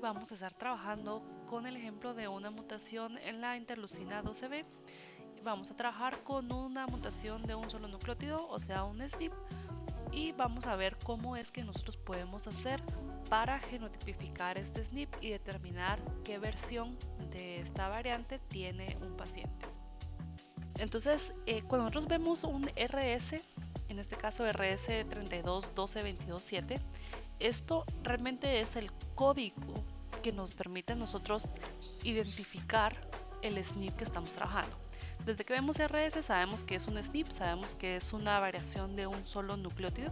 vamos a estar trabajando con el ejemplo de una mutación en la interleucina 12B. Vamos a trabajar con una mutación de un solo nucleótido, o sea un SNP, y vamos a ver cómo es que nosotros podemos hacer para genotipificar este SNP y determinar qué versión de esta variante tiene un paciente. Entonces, cuando nosotros vemos un RS, en este caso RS 32.12.22.7, esto realmente es el código que nos permite a nosotros identificar el SNP que estamos trabajando. Desde que vemos RS sabemos que es un SNP, sabemos que es una variación de un solo nucleótido.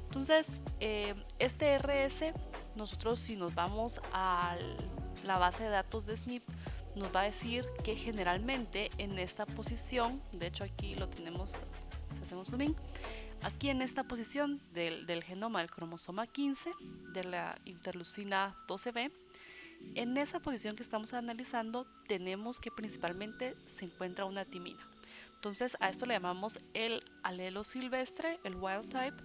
Entonces, este RS, nosotros si nos vamos a la base de datos de SNP, nos va a decir que generalmente en esta posición, de hecho aquí lo tenemos, si hacemos zoom in, aquí en esta posición del genoma del cromosoma 15 de la interleucina 12B, en esa posición que estamos analizando tenemos que principalmente se encuentra una timina. Entonces a esto le llamamos el alelo silvestre, el wild type.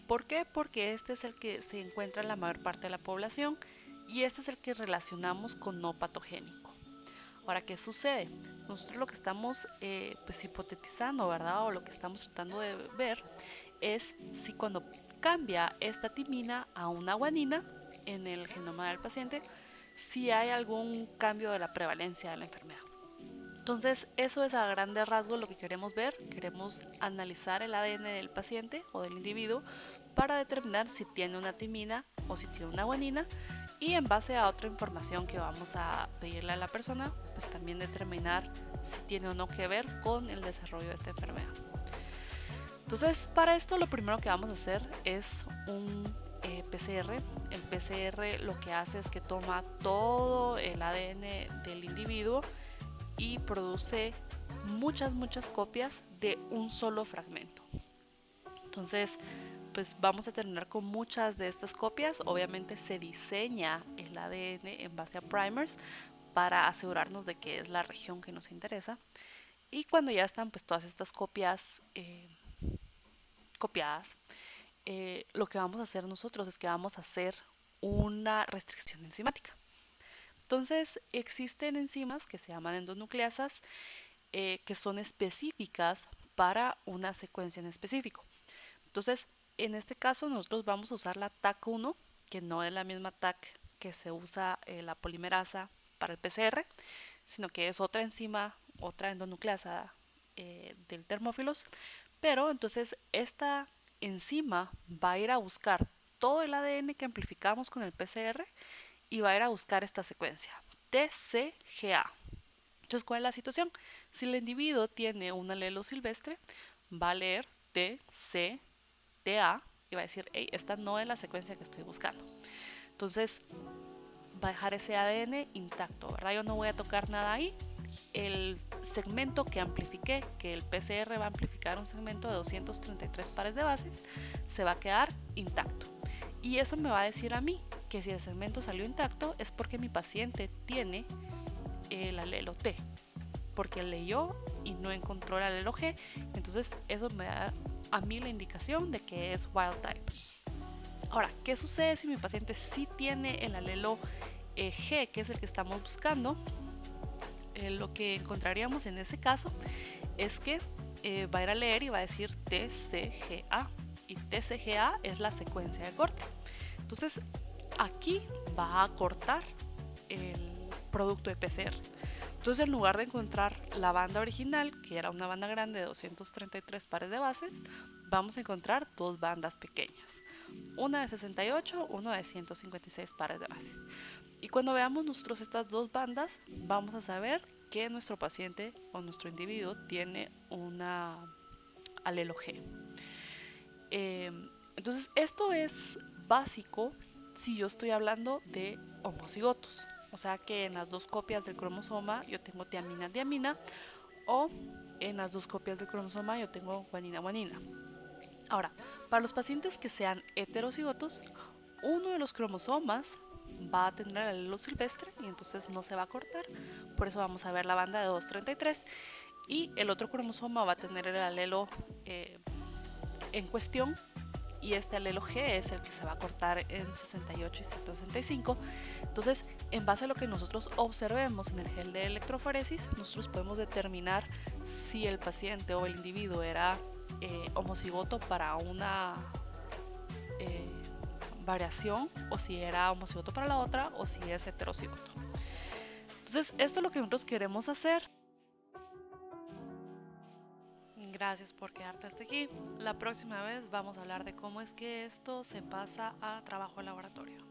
¿Por qué? Porque este es el que se encuentra en la mayor parte de la población y este es el que relacionamos con no patogénico. Ahora, ¿qué sucede? Nosotros lo que estamos pues hipotetizando, ¿verdad? O lo que estamos tratando de ver es si cuando cambia esta timina a una guanina en el genoma del paciente, si hay algún cambio de la prevalencia de la enfermedad. Entonces, eso es a grandes rasgos lo que queremos ver. Queremos analizar el ADN del paciente o del individuo para determinar si tiene una timina o si tiene una guanina, y en base a otra información que vamos a pedirle a la persona, pues también determinar si tiene o no que ver con el desarrollo de esta enfermedad. Entonces, para esto lo primero que vamos a hacer es un PCR. El PCR lo que hace es que toma todo el ADN del individuo y produce muchas copias de un solo fragmento. Entonces, pues vamos a terminar con muchas de estas copias. Obviamente se diseña el ADN en base a primers para asegurarnos de que es la región que nos interesa. Y cuando ya están pues todas estas copias copiadas, lo que vamos a hacer nosotros es que vamos a hacer una restricción enzimática. Entonces existen enzimas que se llaman endonucleasas que son específicas para una secuencia en específico. Entonces, en este caso nosotros vamos a usar la TAC1, que no es la misma TAC que se usa la polimerasa para el PCR, sino que es otra enzima, otra endonucleasa del termófilos. Pero entonces esta enzima va a ir a buscar todo el ADN que amplificamos con el PCR y va a ir a buscar esta secuencia, TCGA. Entonces, ¿cuál es la situación? Si el individuo tiene un alelo silvestre, va a leer TCTA y va a decir, hey, esta no es la secuencia que estoy buscando. Entonces, va a dejar ese ADN intacto, ¿verdad? Yo no voy a tocar nada ahí. El segmento que amplifiqué, que el PCR va a amplificar un segmento de 233 pares de bases, se va a quedar intacto. Y eso me va a decir a mí que si el segmento salió intacto es porque mi paciente tiene el alelo T, porque leyó y no encontró el alelo G. Entonces eso me da a mí la indicación de que es wild type. Ahora, ¿qué sucede si mi paciente sí tiene el alelo G, que es el que estamos buscando? Lo que encontraríamos en ese caso es que va a ir a leer y va a decir TCGA, y TCGA es la secuencia de corte. Entonces aquí va a cortar el producto de PCR. Entonces, en lugar de encontrar la banda original, que era una banda grande de 233 pares de bases, vamos a encontrar dos bandas pequeñas, una de 68, una de 156 pares de bases. Y cuando veamos nosotros estas dos bandas, vamos a saber que nuestro paciente o nuestro individuo tiene una alelo G. Entonces, esto es básico si yo estoy hablando de homocigotos. O sea que en las dos copias del cromosoma yo tengo tiamina-diamina, o en las dos copias del cromosoma yo tengo guanina-guanina. Ahora, para los pacientes que sean heterocigotos, uno de los cromosomas va a tener el alelo silvestre y entonces no se va a cortar. Por eso vamos a ver la banda de 233. Y el otro cromosoma va a tener el alelo en cuestión y este alelo G es el que se va a cortar en 68 y 165. Entonces, en base a lo que nosotros observemos en el gel de electroforesis, nosotros podemos determinar si el paciente o el individuo era homocigoto para una variación, o si era homocigoto para la otra, o si es heterocigoto. Entonces, esto es lo que nosotros queremos hacer. Gracias por quedarte hasta aquí. La próxima vez vamos a hablar de cómo es que esto se pasa a trabajo en laboratorio.